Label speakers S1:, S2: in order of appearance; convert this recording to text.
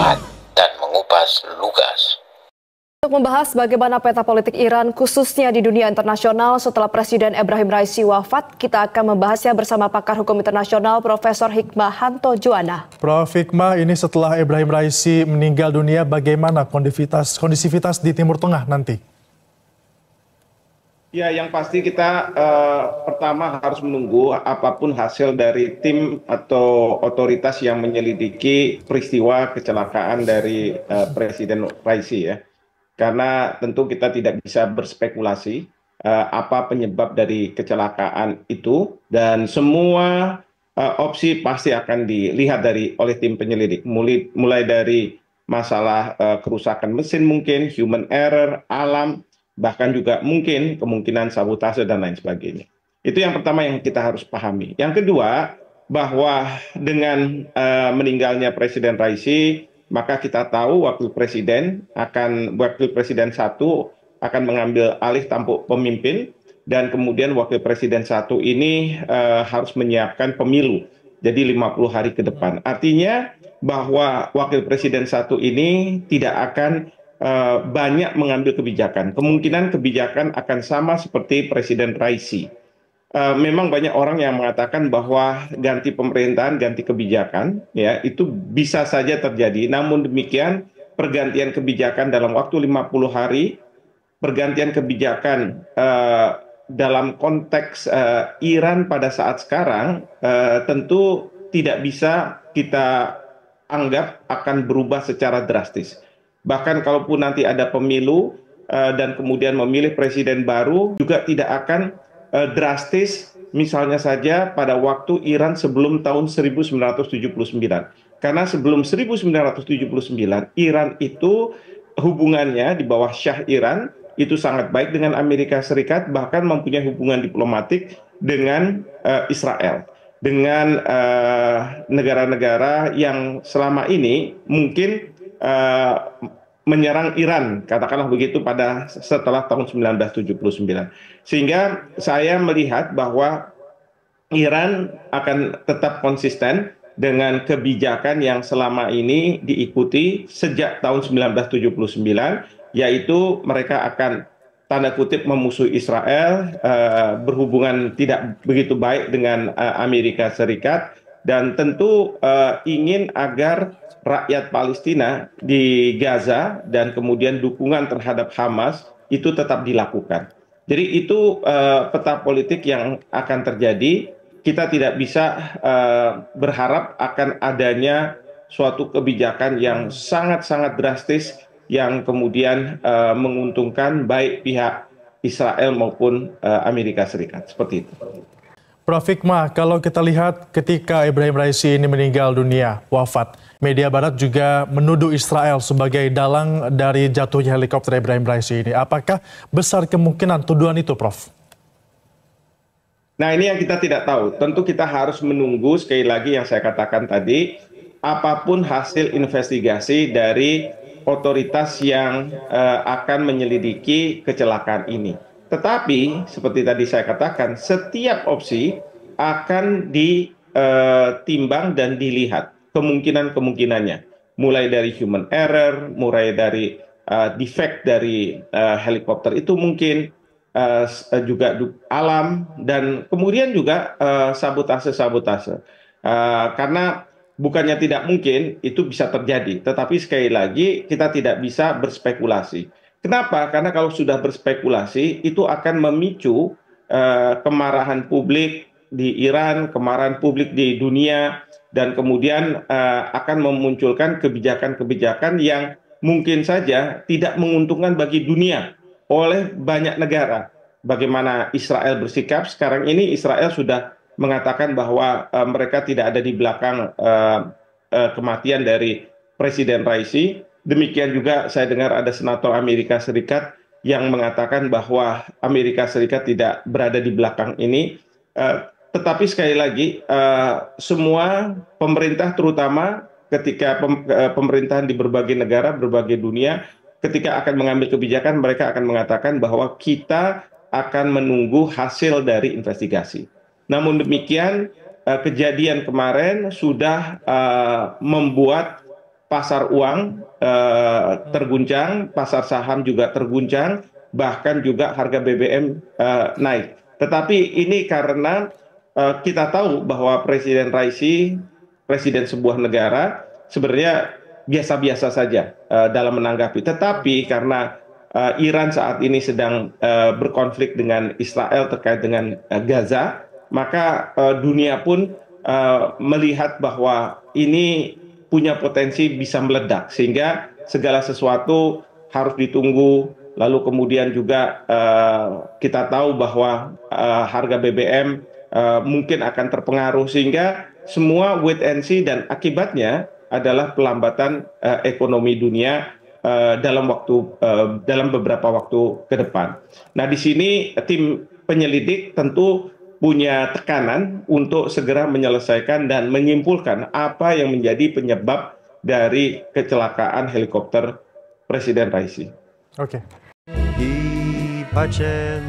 S1: cepat dan mengupas lugas.
S2: Untuk membahas bagaimana peta politik Iran khususnya di dunia internasional setelah Presiden Ebrahim Raisi wafat, kita akan membahasnya bersama pakar hukum internasional Profesor Hikmahanto Juwana.
S3: Prof. Hikmah, ini setelah Ebrahim Raisi meninggal dunia, bagaimana kondisivitas di Timur Tengah nanti?
S4: Ya, yang pasti kita pertama harus menunggu apapun hasil dari tim atau otoritas yang menyelidiki peristiwa kecelakaan dari Presiden Raisi ya. Karena tentu kita tidak bisa berspekulasi apa penyebab dari kecelakaan itu, dan semua opsi pasti akan dilihat oleh tim penyelidik, mulai dari masalah kerusakan mesin mungkin, human error, alam, bahkan juga mungkin kemungkinan sabotase dan lain sebagainya. Itu yang pertama yang kita harus pahami. Yang kedua, bahwa dengan meninggalnya Presiden Raisi, maka kita tahu wakil presiden satu akan mengambil alih tampuk pemimpin, dan kemudian wakil presiden satu ini harus menyiapkan pemilu. Jadi 50 hari ke depan. Artinya bahwa wakil presiden satu ini tidak akan banyak mengambil kebijakan. Kemungkinan kebijakan akan sama seperti Presiden Raisi. Memang banyak orang yang mengatakan bahwa ganti pemerintahan, ganti kebijakan, ya itu bisa saja terjadi. Namun demikian, pergantian kebijakan dalam waktu 50 hari, pergantian kebijakan dalam konteks Iran pada saat sekarang tentu tidak bisa kita anggap akan berubah secara drastis. Bahkan kalaupun nanti ada pemilu dan kemudian memilih presiden baru, juga tidak akan drastis, misalnya saja pada waktu Iran sebelum tahun 1979. Karena sebelum 1979, Iran itu hubungannya di bawah Syah Iran itu sangat baik dengan Amerika Serikat, bahkan mempunyai hubungan diplomatik dengan Israel. Dengan negara-negara yang selama ini mungkin menyerang Iran, katakanlah begitu, setelah tahun 1979. Sehingga saya melihat bahwa Iran akan tetap konsisten dengan kebijakan yang selama ini diikuti sejak tahun 1979, yaitu mereka akan tanda kutip memusuhi Israel, berhubungan tidak begitu baik dengan Amerika Serikat, dan tentu ingin agar rakyat Palestina di Gaza dan kemudian dukungan terhadap Hamas itu tetap dilakukan. Jadi itu peta politik yang akan terjadi. Kita tidak bisa berharap akan adanya suatu kebijakan yang sangat-sangat drastis yang kemudian menguntungkan baik pihak Israel maupun Amerika Serikat. Seperti itu.
S3: Prof. Hikmah, kalau kita lihat ketika Ebrahim Raisi ini meninggal dunia, wafat, media barat juga menuduh Israel sebagai dalang dari jatuhnya helikopter Ebrahim Raisi ini. Apakah besar kemungkinan tuduhan itu, Prof?
S4: Nah, ini yang kita tidak tahu. Tentu kita harus menunggu, sekali lagi yang saya katakan tadi, apapun hasil investigasi dari otoritas yang akan menyelidiki kecelakaan ini. Tetapi, seperti tadi saya katakan, setiap opsi akan ditimbang dan dilihat kemungkinan-kemungkinannya. Mulai dari human error, mulai dari defect dari helikopter itu mungkin, juga alam, dan kemudian juga sabotase-sabotase. Karena bukannya tidak mungkin itu bisa terjadi, tetapi sekali lagi kita tidak bisa berspekulasi. Kenapa? Karena kalau sudah berspekulasi itu akan memicu kemarahan publik di Iran, kemarahan publik di dunia, dan kemudian akan memunculkan kebijakan-kebijakan yang mungkin saja tidak menguntungkan bagi dunia oleh banyak negara. Bagaimana Israel bersikap sekarang ini? Israel sudah mengatakan bahwa mereka tidak ada di belakang kematian dari Presiden Raisi. Demikian juga saya dengar ada senator Amerika Serikat yang mengatakan bahwa Amerika Serikat tidak berada di belakang ini. Tetapi sekali lagi, semua pemerintah, terutama ketika pemerintahan di berbagai negara, berbagai dunia, ketika akan mengambil kebijakan, mereka akan mengatakan bahwa kita akan menunggu hasil dari investigasi. Namun demikian, kejadian kemarin sudah membuat pasar uang terguncang, pasar saham juga terguncang, bahkan juga harga BBM naik. Tetapi ini karena kita tahu bahwa Presiden Raisi, presiden sebuah negara, sebenarnya biasa-biasa saja dalam menanggapi. Tetapi karena Iran saat ini sedang berkonflik dengan Israel terkait dengan Gaza, maka dunia pun melihat bahwa ini punya potensi bisa meledak, sehingga segala sesuatu harus ditunggu. Lalu kemudian juga kita tahu bahwa harga BBM mungkin akan terpengaruh, sehingga semua wait and see, dan akibatnya adalah pelambatan ekonomi dunia dalam beberapa waktu ke depan. Nah, di sini tim penyelidik tentu punya tekanan untuk segera menyelesaikan dan menyimpulkan apa yang menjadi penyebab dari kecelakaan helikopter Presiden Raisi.
S3: Oke.
S5: I pace